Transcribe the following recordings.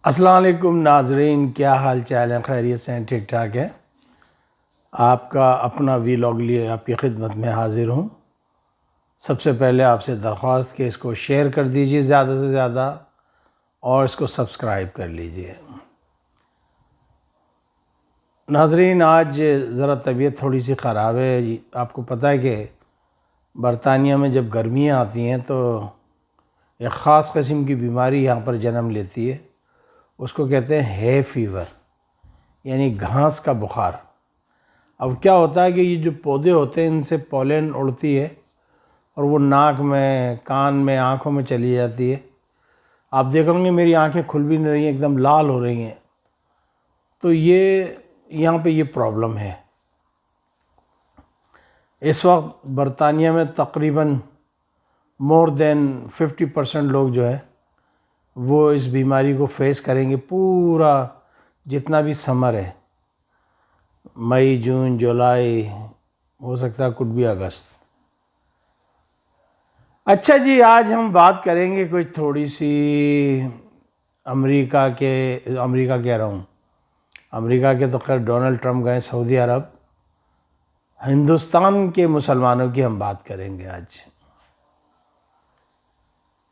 السلام علیکم ناظرین، کیا حال چال ہے؟ خیریت سے ہیں؟ ٹھیک ٹھاک ہے؟ آپ کا اپنا ویلاگ لیے آپ کی خدمت میں حاضر ہوں۔ سب سے پہلے آپ سے درخواست کہ اس کو شیئر کر دیجیے زیادہ سے زیادہ، اور اس کو سبسکرائب کر لیجیے۔ ناظرین، آج ذرا طبیعت تھوڑی سی خراب ہے۔ آپ کو پتہ ہے کہ برطانیہ میں جب گرمیاں آتی ہیں تو ایک خاص قسم کی بیماری یہاں پر جنم لیتی ہے، اس کو کہتے ہیں ہے فیور، یعنی گھاس کا بخار۔ اب کیا ہوتا ہے کہ یہ جو پودے ہوتے ہیں ان سے پولن اڑتی ہے اور وہ ناک میں، کان میں، آنکھوں میں چلی جاتی ہے۔ آپ دیکھیں گے میری آنکھیں کھل بھی نہیں رہی ہیں، ایک دم لال ہو رہی ہیں۔ تو یہاں پہ یہ پرابلم ہے۔ اس وقت برطانیہ میں تقریباً مور دین 50% لوگ جو ہے وہ اس بیماری کو فیس کریں گے، پورا جتنا بھی سمر ہے، مئی، جون، جولائی، ہو سکتا ہے کچھ بھی اگست۔ اچھا جی، آج ہم بات کریں گے کچھ تھوڑی سی امریکہ کہہ رہا ہوں، امریکہ کے تو خیر ڈونلڈ ٹرمپ گئے سعودی عرب۔ ہندوستان کے مسلمانوں کی ہم بات کریں گے آج۔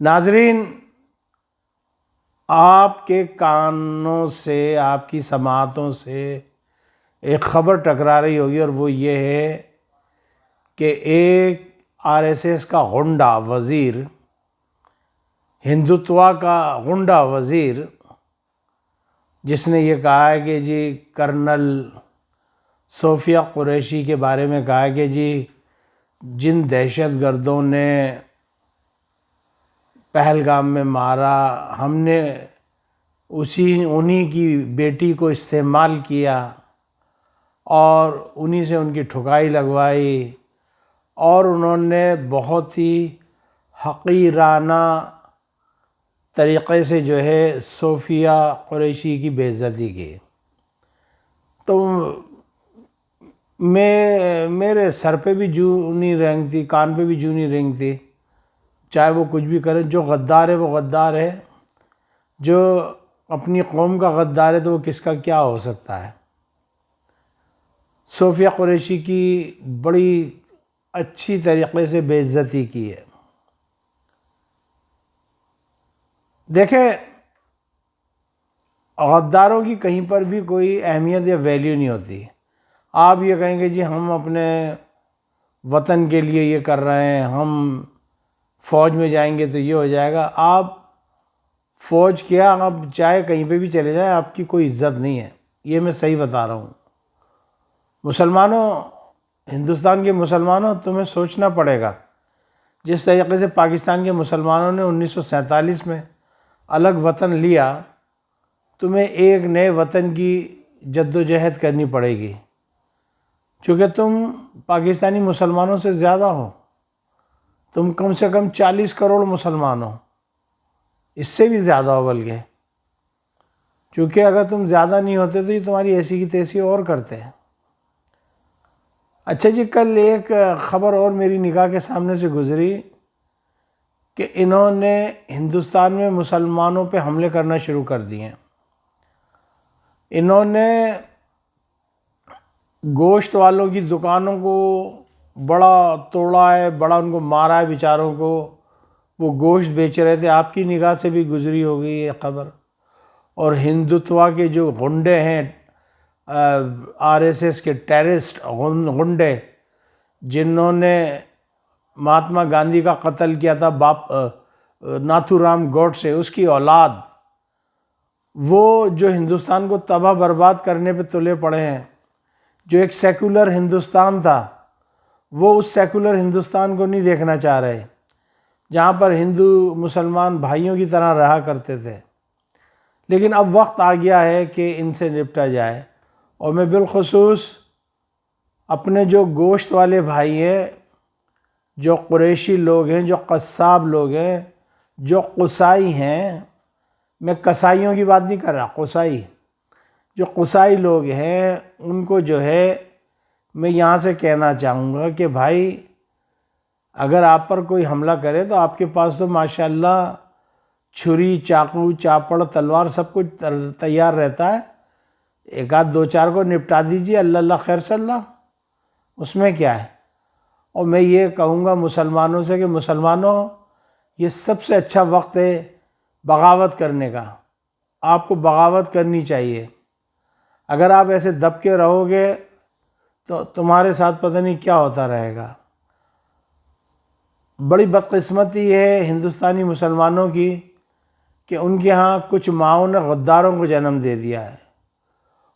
ناظرین، آپ کے کانوں سے، آپ کی سماعتوں سے ایک خبر ٹکرا رہی ہوگی، اور وہ یہ ہے کہ ایک RSS کا غنڈہ وزیر، ہندوتوا کا غنڈہ وزیر، جس نے یہ کہا ہے کہ جی کرنل صوفیہ قریشی کے بارے میں کہا ہے کہ جی جن دہشت گردوں نے پہلگام میں مارا، ہم نے انہی کی بیٹی کو استعمال کیا اور انہی سے ان کی ٹھکائی لگوائی، اور انہوں نے بہت ہی حقیرانہ طریقے سے جو ہے صوفیہ قریشی کی بے عزتی کی۔ تو میرے سر پہ بھی جو نہیں رینگ تھی، کان پہ بھی جو نہیں رینگ تھی۔ چاہے وہ کچھ بھی کرے، جو غدار ہے وہ غدار ہے، جو اپنی قوم کا غدار ہے تو وہ کس کا کیا ہو سکتا ہے۔ صوفیہ قریشی کی بڑی اچھی طریقے سے بے عزتی کی ہے۔ دیکھیں، غداروں کی کہیں پر بھی کوئی اہمیت یا ویلیو نہیں ہوتی۔ آپ یہ کہیں گے جی ہم اپنے وطن کے لیے یہ کر رہے ہیں، ہم فوج میں جائیں گے تو یہ ہو جائے گا۔ آپ فوج کیا، آپ چاہے کہیں پہ بھی چلے جائیں، آپ کی کوئی عزت نہیں ہے، یہ میں صحیح بتا رہا ہوں۔ مسلمانوں، ہندوستان کے مسلمانوں، تمہیں سوچنا پڑے گا۔ جس طریقے سے پاکستان کے مسلمانوں نے 1947 میں الگ وطن لیا، تمہیں ایک نئے وطن کی جد و جہد کرنی پڑے گی، چونکہ تم پاکستانی مسلمانوں سے زیادہ ہو۔ تم کم سے کم 40 کروڑ مسلمان ہو، اس سے بھی زیادہ ہو بلکہ، چونکہ اگر تم زیادہ نہیں ہوتے تو یہ تمہاری ایسی کی تیسی اور کرتے ہیں۔ اچھا جی، کل ایک خبر اور میری نگاہ کے سامنے سے گزری کہ انہوں نے ہندوستان میں مسلمانوں پہ حملے کرنا شروع کر دیے ہیں۔ انہوں نے گوشت والوں کی دکانوں کو بڑا توڑا ہے، بڑا ان کو مارا ہے بیچاروں کو۔ وہ گوشت بیچ رہے تھے، آپ کی نگاہ سے بھی گزری ہوگی یہ خبر۔ اور ہندوتوا کے جو غنڈے ہیں، RSS کے ٹیررسٹ غنڈے، جنہوں نے مہاتما گاندھی کا قتل کیا تھا، ناتھو رام گوڈسے، اس کی اولاد، وہ جو ہندوستان کو تباہ برباد کرنے پہ تلے پڑے ہیں۔ جو ایک سیکولر ہندوستان تھا، وہ اس سیکولر ہندوستان کو نہیں دیکھنا چاہ رہے، جہاں پر ہندو مسلمان بھائیوں کی طرح رہا کرتے تھے۔ لیکن اب وقت آ گیا ہے کہ ان سے نپٹا جائے، اور میں بالخصوص اپنے جو گوشت والے بھائی ہیں، جو قریشی لوگ ہیں، جو قصاب لوگ ہیں، جو قصائی ہیں، میں قصائیوں کی بات نہیں کر رہا، قصائی، جو قصائی لوگ ہیں، ان کو جو ہے میں یہاں سے کہنا چاہوں گا کہ بھائی، اگر آپ پر کوئی حملہ کرے تو آپ کے پاس تو ماشاءاللہ چھری، چاقو، چاپڑ، تلوار سب کچھ تیار رہتا ہے، ایک آدھ دو چار کو نپٹا دیجیے، اللہ اللہ خیر صلی اللہ، اس میں کیا ہے۔ اور میں یہ کہوں گا مسلمانوں سے کہ مسلمانوں، یہ سب سے اچھا وقت ہے بغاوت کرنے کا، آپ کو بغاوت کرنی چاہیے۔ اگر آپ ایسے دب کے رہو گے تو تمہارے ساتھ پتہ نہیں کیا ہوتا رہے گا۔ بڑی بدقسمتی ہے ہندوستانی مسلمانوں کی کہ ان کے ہاں کچھ ماؤں نے غداروں کو جنم دے دیا ہے،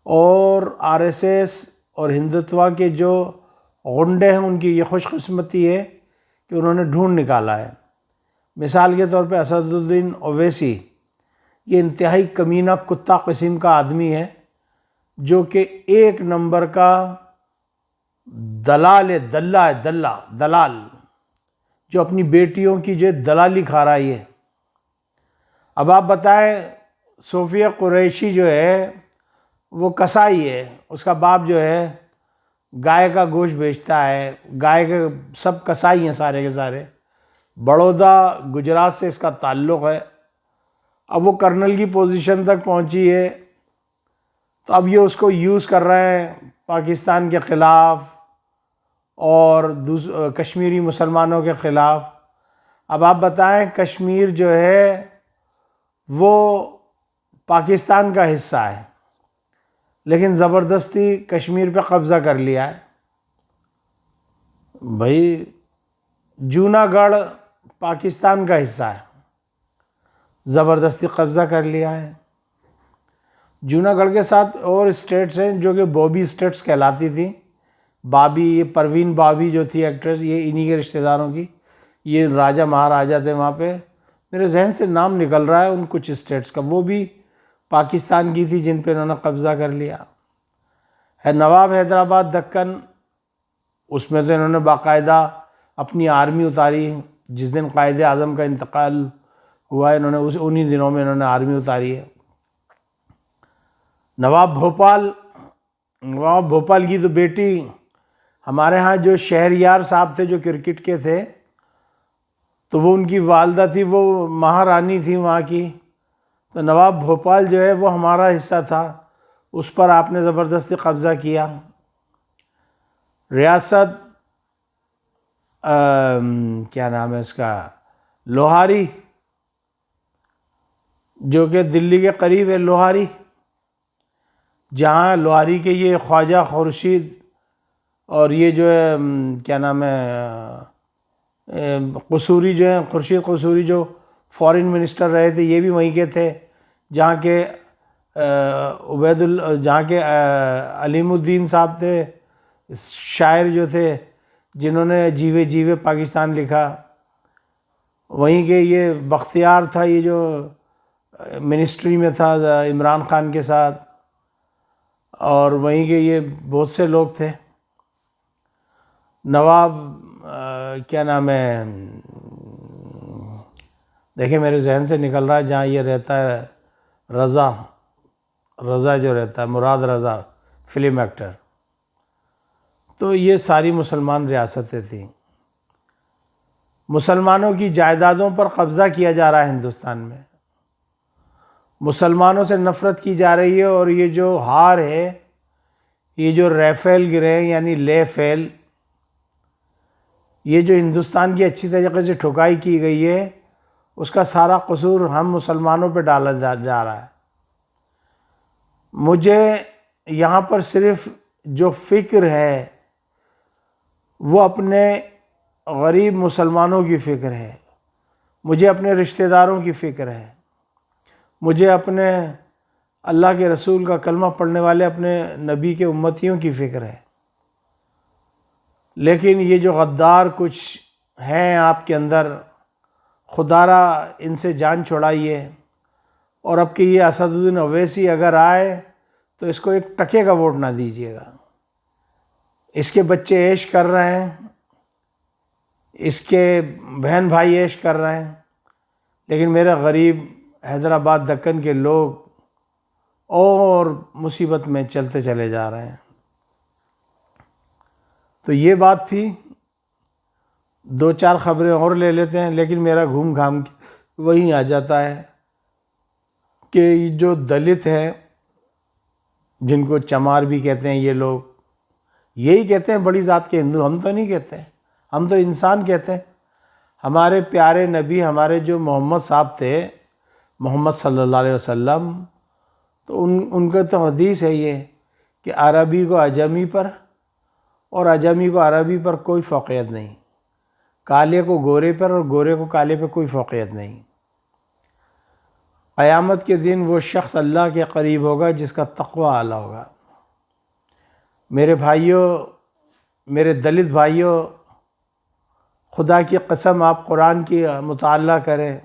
اور آر ایس ایس اور ہندوتوا کے جو غنڈے ہیں ان کی یہ خوش قسمتی ہے کہ انہوں نے ڈھونڈ نکالا ہے۔ مثال کے طور پہ اسد الدین اویسی، یہ انتہائی کمینہ کتا قسم کا آدمی ہے جو کہ ایک نمبر کا دلال ہے، دلال، جو اپنی بیٹیوں کی جو دلالی کھا رہا ہے۔ اب آپ بتائیں، صوفیہ قریشی جو ہے وہ کسائی ہے، اس کا باپ جو ہے گائے کا گوشت بیچتا ہے، گائے کے سب کسائی ہیں سارے کے سارے، بڑودہ گجرات سے اس کا تعلق ہے۔ اب وہ کرنل کی پوزیشن تک پہنچی ہے، تو اب یہ اس کو یوز کر رہے ہیں پاکستان کے خلاف اور کشمیری مسلمانوں کے خلاف۔ اب آپ بتائیں، کشمیر جو ہے وہ پاکستان کا حصہ ہے، لیکن زبردستی کشمیر پہ قبضہ کر لیا ہے۔ بھائی جوناگڑھ پاکستان کا حصہ ہے، زبردستی قبضہ کر لیا ہے۔ جوناگڑھ کے ساتھ اور اسٹیٹس ہیں جو کہ بوبی اسٹیٹس کہلاتی تھیں، بابی، یہ پروین بابی جو تھی ایکٹریس، یہ انہی کے رشتہ داروں کی، یہ راجہ مہاراجہ تھے وہاں پہ، میرے ذہن سے نام نکل رہا ہے ان کچھ اسٹیٹس کا، وہ بھی پاکستان کی تھی جن پہ انہوں نے قبضہ کر لیا ہے۔ نواب حیدرآباد دکن، اس میں تو انہوں نے باقاعدہ اپنی آرمی اتاری، جس دن قائد اعظم کا انتقال ہوا ہے انہوں نے انہی دنوں میں انہوں نے آرمی اتاری ہے۔ نواب بھوپال کی تو بیٹی، ہمارے ہاں جو شہریار صاحب تھے جو کرکٹ کے تھے، تو وہ ان کی والدہ تھی، وہ مہارانی تھی وہاں کی، تو نواب بھوپال جو ہے وہ ہمارا حصہ تھا، اس پر آپ نے زبردستی قبضہ کیا۔ ریاست کیا نام ہے اس کا، لوہاری، جو کہ دلی کے قریب ہے لوہاری، جہاں لوہاری کے یہ خواجہ خورشید اور یہ جو ہے کیا نام ہے قصوری جو ہیں، خورشید قصوری جو فارن منسٹر رہے تھے، یہ بھی وہیں کے تھے، جہاں کے جہاں کے علیم الدین صاحب تھے، شاعر جو تھے جنہوں نے جیوے جیوے پاکستان لکھا، وہیں کے یہ بختیار تھا، یہ جو منسٹری میں تھا عمران خان کے ساتھ، اور وہیں کے یہ بہت سے لوگ تھے۔ نواب کیا نام ہے، دیکھیں میرے ذہن سے نکل رہا ہے، جہاں یہ رہتا ہے رضا جو رہتا ہے، مراد رضا فلم ایکٹر، تو یہ ساری مسلمان ریاستیں تھیں۔ مسلمانوں کی جائیدادوں پر قبضہ کیا جا رہا ہے ہندوستان میں، مسلمانوں سے نفرت کی جا رہی ہے، اور یہ جو ہار ہے، یہ جو ریفیل گرے یعنی لے فیل، یہ جو ہندوستان کی اچھی طریقے سے ٹھکائی کی گئی ہے، اس کا سارا قصور ہم مسلمانوں پہ ڈالا جا رہا ہے۔ مجھے یہاں پر صرف جو فکر ہے وہ اپنے غریب مسلمانوں کی فکر ہے، مجھے اپنے رشتہ داروں کی فکر ہے، مجھے اپنے اللہ کے رسول کا کلمہ پڑھنے والے اپنے نبی کے امتیوں کی فکر ہے۔ لیکن یہ جو غدار کچھ ہیں آپ کے اندر، خدا را ان سے جان چھڑائیے، اور اب کہ یہ اسد الدین اویسی اگر آئے تو اس کو ایک ٹکے کا ووٹ نہ دیجیے گا۔ اس کے بچے عیش کر رہے ہیں، اس کے بہن بھائی عیش کر رہے ہیں، لیکن میرے غریب حیدرآباد دکن کے لوگ اور مصیبت میں چلتے چلے جا رہے ہیں۔ تو یہ بات تھی، دو چار خبریں اور لے لیتے ہیں، لیکن میرا گھوم گھام کے وہیں آ جاتا ہے کہ جو دلت ہیں، جن کو چمار بھی کہتے ہیں یہ لوگ، یہی کہتے ہیں بڑی ذات کے ہندو، ہم تو نہیں کہتے، ہم تو انسان کہتے ہیں۔ ہمارے پیارے نبی، ہمارے جو محمد صاحب تھے، محمد صلی اللہ علیہ وسلم، تو ان کا تو حدیث ہے یہ کہ عربی کو عجمی پر اور عجمی کو عربی پر کوئی فوقیت نہیں، کالے کو گورے پر اور گورے کو کالے پر کوئی فوقیت نہیں۔ قیامت کے دن وہ شخص اللہ کے قریب ہوگا جس کا تقوی اعلیٰ ہوگا۔ میرے بھائیوں، میرے دلت بھائیوں، خدا کی قسم آپ قرآن کی مطالعہ کریں،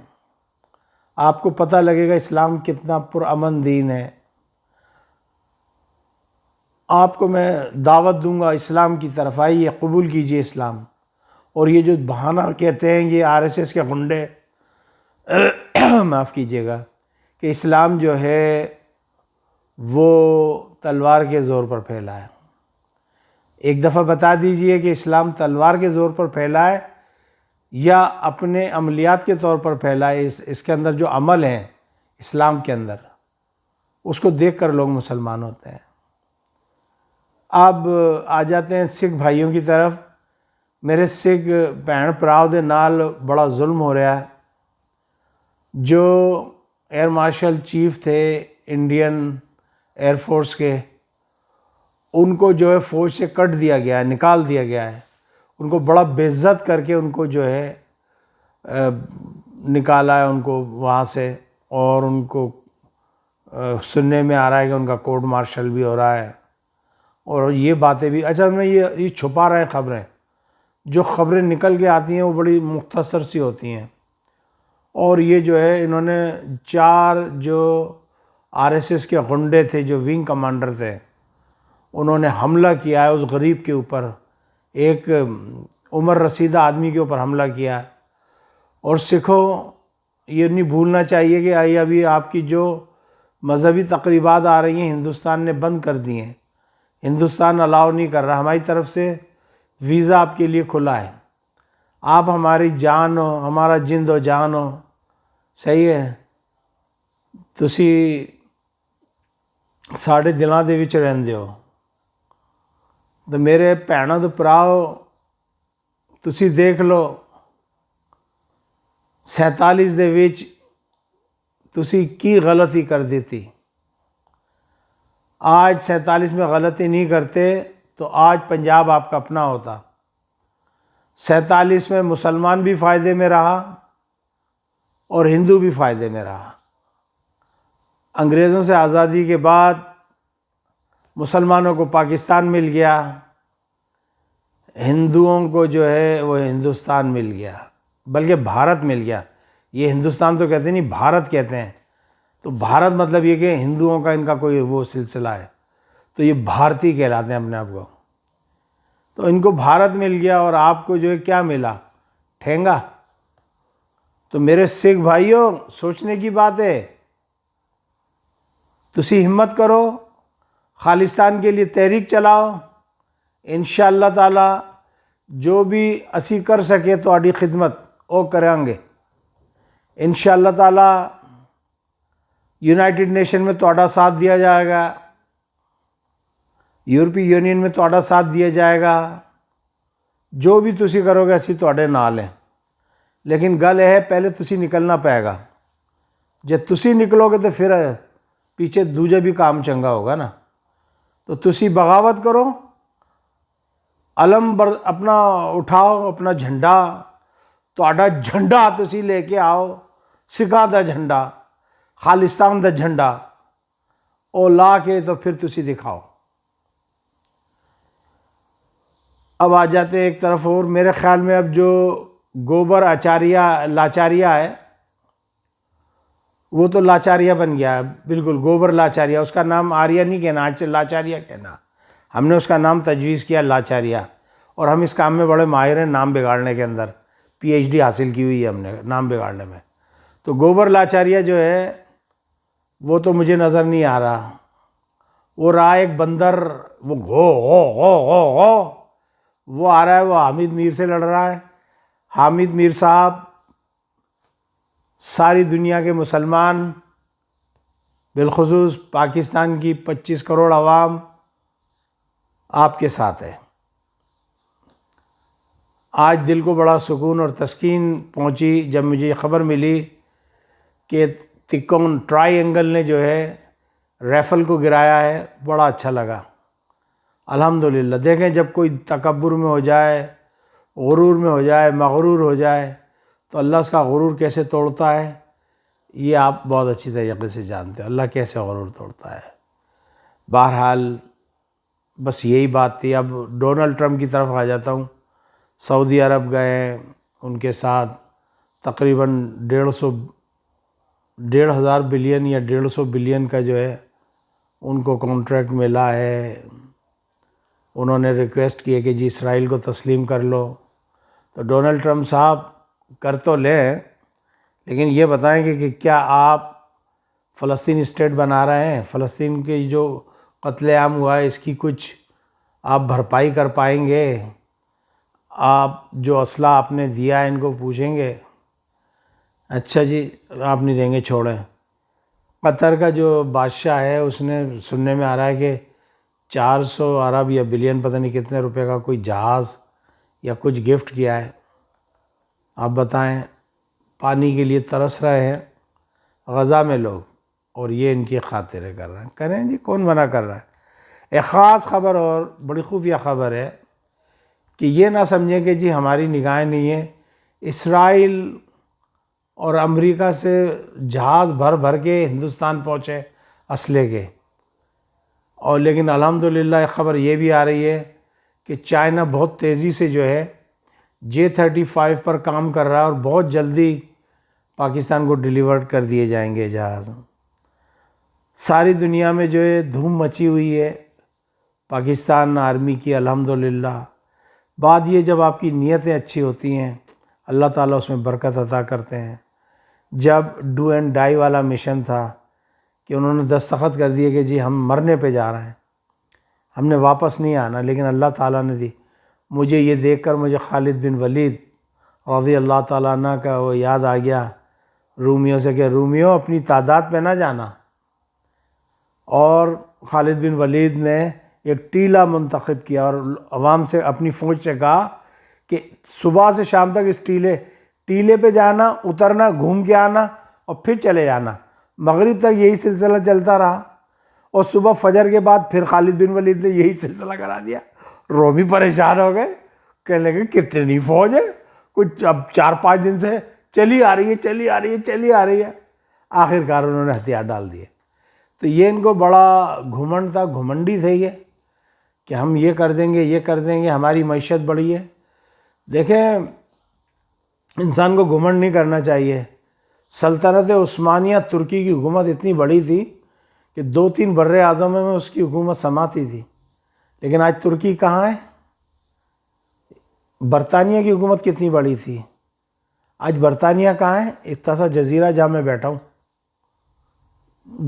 آپ کو پتہ لگے گا اسلام کتنا پرامن دین ہے۔ آپ کو میں دعوت دوں گا اسلام کی طرف، آئیے قبول کیجئے اسلام۔ اور یہ جو بہانہ کہتے ہیں یہ RSS کے غنڈے، معاف کیجیے گا، کہ اسلام جو ہے وہ تلوار کے زور پر پھیلا ہے۔ ایک دفعہ بتا دیجئے کہ اسلام تلوار کے زور پر پھیلا ہے یا اپنے عملیات کے طور پر پھیلا ہے۔ اس کے اندر جو عمل ہیں اسلام کے اندر، اس کو دیکھ کر لوگ مسلمان ہوتے ہیں۔ اب آ جاتے ہیں سکھ بھائیوں کی طرف۔ میرے سکھ بھین پراؤ دے نال بڑا ظلم ہو رہا ہے۔ جو ایئر مارشل چیف تھے انڈین ایئر فورس کے، ان کو جو ہے فوج سے کٹ دیا گیا ہے، نکال دیا گیا ہے۔ ان کو بڑا بے عزت کر کے ان کو جو ہے نکالا ہے ان کو وہاں سے، اور ان کو سننے میں آ رہا ہے کہ ان کا کورٹ مارشل بھی ہو رہا ہے۔ اور یہ باتیں بھی، اچھا میں یہ چھپا رہے ہیں خبریں، جو خبریں نکل کے آتی ہیں وہ بڑی مختصر سی ہوتی ہیں۔ اور یہ جو ہے انہوں نے 4 جو RSS کے غنڈے تھے، جو ونگ کمانڈر تھے، انہوں نے حملہ کیا ہے اس غریب کے اوپر، ایک عمر رسیدہ آدمی کے اوپر حملہ کیا۔ اور سکھوں، یہ نہیں بھولنا چاہیے کہ ابھی آپ کی جو مذہبی تقریبات آ رہی ہیں ہندوستان نے بند کر دی ہیں، ہندوستان الاؤ نہیں کر رہا۔ ہماری طرف سے ویزا آپ کے لیے کھلا ہے، آپ ہماری جان ہو، ہمارا جند و جان ہو، صحیح ہے، تسی ساڑھے دلاں دے وچ رہندے ہو۔ تو میرے بھینوں تے پراؤ، تسی دیکھ لو 47 دے وچ تسی کی غلطی کر دیتی۔ آج 47 میں غلطی نہیں کرتے تو آج پنجاب آپ کا اپنا ہوتا۔ 47 میں مسلمان بھی فائدے میں رہا اور ہندو بھی فائدے میں رہا۔ انگریزوں سے آزادی کے بعد مسلمانوں کو پاکستان مل گیا، ہندوؤں کو جو ہے وہ ہندوستان مل گیا، بلکہ بھارت مل گیا۔ یہ ہندوستان تو کہتے نہیں، بھارت کہتے ہیں۔ تو بھارت مطلب یہ کہ ہندوؤں کا ان کا کوئی وہ سلسلہ ہے، تو یہ بھارتی کہلاتے ہیں اپنے آپ کو۔ تو ان کو بھارت مل گیا اور آپ کو جو ہے کیا ملا؟ ٹھینگا۔ تو میرے سکھ بھائیوں، سوچنے کی بات ہے، تسی ہمت کرو، خالصتان کے لیے تحریک چلاؤ، انشاءاللہ تعالی جو بھی اسی کر سکے تو آڈی خدمت وہ کریں گے انشاءاللہ تعالی۔ یونائٹڈ نیشن میں تہاڈا ساتھ دیا جائے گا، یورپی یونین میں تہاڈا ساتھ دیا جائے گا، جو بھی تسی کرو گے اسی تہاڈے نال ہیں۔ لیکن گل ہے پہلے تسی نکلنا پائے گا۔ جب تسی نکلو گے تو پھر پیچھے دوجا بھی کام چنگا ہوگا نا۔ تو تسی بغاوت کرو، علم اپنا اٹھاؤ، اپنا جھنڈا، تہاڈا جھنڈا تسی لے کے آؤ، سکھاں دا جھنڈا، خالصتان دا جھنڈا، او لا کے تو پھر تسی دکھاؤ۔ اب آ جاتے ہیں ایک طرف اور، میرے خیال میں اب جو گوبر لاچاریہ ہے وہ تو لاچاریہ بن گیا ہے، بالکل گوبر لاچاریہ، اس کا نام آریہ نہیں کہنا، آج سے لاچاریہ کہنا۔ ہم نے اس کا نام تجویز کیا لاچاریہ، اور ہم اس کام میں بڑے ماہر ہیں، نام بگاڑنے کے اندر PhD حاصل کی ہوئی ہے ہم نے نام بگاڑنے میں۔ تو گوبر لاچاریہ جو ہے وہ تو مجھے نظر نہیں آ رہا، وہ رہا ایک بندر، وہ گھو وہ آ رہا ہے، وہ حامد میر سے لڑ رہا ہے۔ حامد میر صاحب ساری دنیا کے مسلمان، بالخصوص پاکستان کی 25 کروڑ عوام آپ کے ساتھ ہے۔ آج دل کو بڑا سکون اور تسکین پہنچی جب مجھے یہ خبر ملی کہ تکون ٹرائی اینگل نے جو ہے ریفل کو گرایا ہے۔ بڑا اچھا لگا، الحمدللہ۔ دیکھیں جب کوئی تکبر میں ہو جائے، غرور میں ہو جائے، مغرور ہو جائے تو اللہ اس کا غرور کیسے توڑتا ہے، یہ آپ بہت اچھی طریقے سے جانتے ہیں، اللہ کیسے غرور توڑتا ہے۔ بہرحال بس یہی بات تھی۔ اب ڈونلڈ ٹرمپ کی طرف آ جاتا ہوں۔ سعودی عرب گئے، ان کے ساتھ تقریباً 1,500 بلین یا 150 بلین کا جو ہے ان کو کانٹریکٹ ملا ہے۔ انہوں نے ریکویسٹ کی ہے کہ جی اسرائیل کو تسلیم کر لو۔ تو ڈونلڈ ٹرمپ صاحب کر تو لیں، لیکن یہ بتائیں کہ کیا آپ فلسطین اسٹیٹ بنا رہے ہیں؟ فلسطین کی جو قتل عام ہوا ہے اس کی کچھ آپ بھرپائی کر پائیں گے؟ آپ جو اسلحہ آپ نے دیا ہے ان کو پوچھیں گے؟ اچھا جی آپ نہیں دیں گے، چھوڑیں۔ قطر کا جو بادشاہ ہے اس نے، سننے میں آ رہا ہے کہ 400 ارب یا بلین پتہ نہیں کتنے روپے کا کوئی جہاز یا کچھ گفٹ کیا ہے۔ آپ بتائیں، پانی کے لیے ترس رہے ہیں غزہ میں لوگ، اور یہ ان کی خاطریں کر رہے ہیں۔ کریں جی، کون منع کر رہا ہے؟ ایک خاص خبر اور بڑی خفیہ خبر ہے کہ یہ نہ سمجھیں کہ جی ہماری نگاہیں نہیں ہیں۔ اسرائیل اور امریکہ سے جہاز بھر بھر کے ہندوستان پہنچے اسلحے کے، اور لیکن الحمدللہ ایک خبر یہ بھی آ رہی ہے کہ چائنا بہت تیزی سے جو ہے J-35 پر کام کر رہا ہے، اور بہت جلدی پاکستان کو ڈیلیور کر دیے جائیں گے جہاز۔ ساری دنیا میں جو ہے دھوم مچی ہوئی ہے پاکستان آرمی کی، الحمدللہ۔ بات یہ جب آپ کی نیتیں اچھی ہوتی ہیں اللہ تعالیٰ اس میں برکت عطا کرتے ہیں۔ جب ڈو اینڈ ڈائی والا مشن تھا کہ انہوں نے دستخط کر دیے کہ جی ہم مرنے پہ جا رہے ہیں، ہم نے واپس نہیں آنا، لیکن اللہ تعالیٰ نے دی۔ مجھے یہ دیکھ کر مجھے خالد بن ولید رضی اللہ تعالیٰ عنہ کا وہ یاد آ گیا رومیوں سے، کہ رومیوں اپنی تعداد پہ نہ جانا۔ اور خالد بن ولید نے ایک ٹیلہ منتخب کیا اور عوام سے، اپنی فوج سے کہا کہ صبح سے شام تک اس ٹیلے پہ جانا، اترنا، گھوم کے آنا اور پھر چلے جانا۔ مغرب تک یہی سلسلہ چلتا رہا، اور صبح فجر کے بعد پھر خالد بن ولید نے یہی سلسلہ کرا دیا۔ رومی پریشان ہو گئے، کہنے لگے کتنی فوج ہے، کچھ اب 4-5 دن سے چلی آ رہی ہے۔ آخرکار انہوں نے ہتھیار ڈال دیے۔ تو یہ ان کو بڑا گھمنڈ تھا، گھمنڈی تھے یہ، کہ ہم یہ کر دیں گے، ہماری معیشت بڑی ہے۔ دیکھیں انسان کو گھمنڈ نہیں کرنا چاہیے۔ سلطنت عثمانیہ ترکی کی حکومت اتنی بڑی تھی کہ 2-3 بر اعظموں میں اس کی حکومت سماتی تھی، لیکن آج ترکی کہاں ہے؟ برطانیہ کی حکومت کتنی بڑی تھی، آج برطانیہ کہاں ہے؟ اتنا سا جزیرہ جہاں میں بیٹھا ہوں۔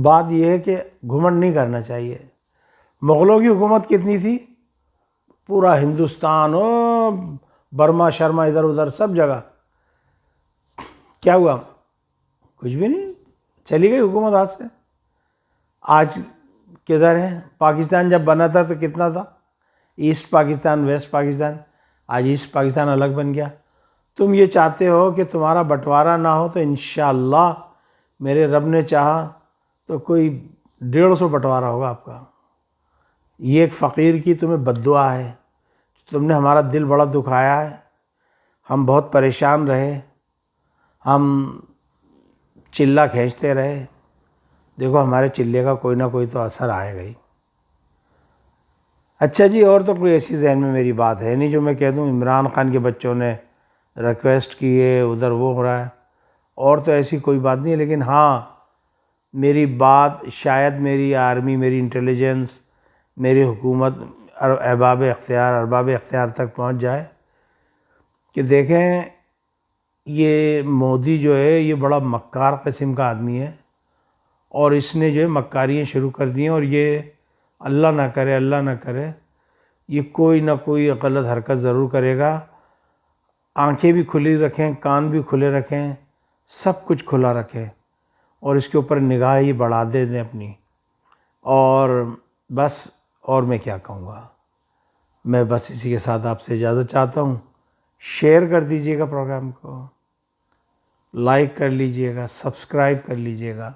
بات یہ ہے کہ گھمنڈ نہیں کرنا چاہیے۔ مغلوں کی حکومت کتنی تھی؟ پورا ہندوستان، برما شرما، ادھر ادھر سب جگہ۔ کیا ہوا؟ کچھ بھی نہیں، چلی گئی حکومت ہاتھ سے۔ آج کدھر ہے؟ پاکستان جب بنا تھا تو کتنا تھا؟ East Pakistan, west Pakistan. آج ایسٹ پاکستان الگ بن گیا۔ تم یہ چاہتے ہو کہ تمہارا بٹوارا نہ ہو، تو انشاءاللہ میرے رب نے چاہا تو کوئی 150 بٹوارا ہوگا آپ کا۔ یہ ایک فقیر کی تمہیں بد دعا ہے، تم نے ہمارا دل بڑا دکھایا ہے، ہم بہت پریشان رہے، ہم چلہ کھینچتے رہے۔ دیکھو ہمارے چلے کا کوئی نہ کوئی تو اثر آئے گا ہی۔ اچھا جی، اور تو کوئی ایسی ذہن میں میری بات ہے نہیں جو میں کہہ دوں عمران خان کے بچوں نے ریکویسٹ کی ہے، ادھر وہ ہو رہا ہے، اور تو ایسی کوئی بات نہیں ہے۔ لیکن ہاں، میری بات شاید میری آرمی، میری انٹیلیجنس، میری حکومت ارباب اختیار تک پہنچ جائے کہ دیکھیں یہ مودی جو ہے یہ بڑا مکار قسم کا آدمی ہے، اور اس نے جو ہے مکاریاں شروع کر دی ہیں، اور یہ اللہ نہ کرے یہ کوئی نہ کوئی غلط حرکت ضرور کرے گا۔ آنکھیں بھی کھلی رکھیں، کان بھی کھلے رکھیں، سب کچھ کھلا رکھیں اور اس کے اوپر نگاہ ہی بڑھا دیں اپنی. اور بس اور میں کیا کہوں گا. میں بس اسی کے ساتھ آپ سے اجازت چاہتا ہوں. شیئر کر دیجئے گا پروگرام کو، لائک کر لیجئے گا، سبسکرائب کر لیجئے گا،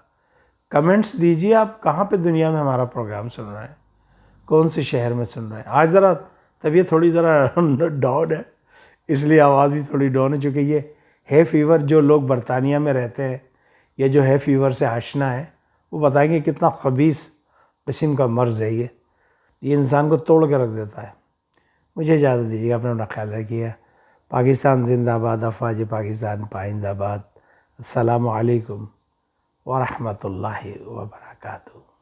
کمنٹس دیجئے آپ کہاں پہ دنیا میں ہمارا پروگرام سن رہے ہیں، کون سے شہر میں سن رہے ہیں. آج ذرا طبیعت تھوڑی ذرا ڈاؤن ہے، اس لیے آواز بھی تھوڑی ڈاؤن ہے، چونکہ یہ ہے فیور. جو لوگ برطانیہ میں رہتے ہیں یا جو ہے فیور سے آشنا ہے وہ بتائیں گے کتنا خبیث قسم کا مرض ہے یہ انسان کو توڑ کے رکھ دیتا ہے. مجھے اجازت دیجیے گا، اپنا خیال رکھیے. پاکستان زندہ باد، افواج پاکستان پائندہ باد. السلام علیکم ورحمۃ اللہ وبرکاتہ.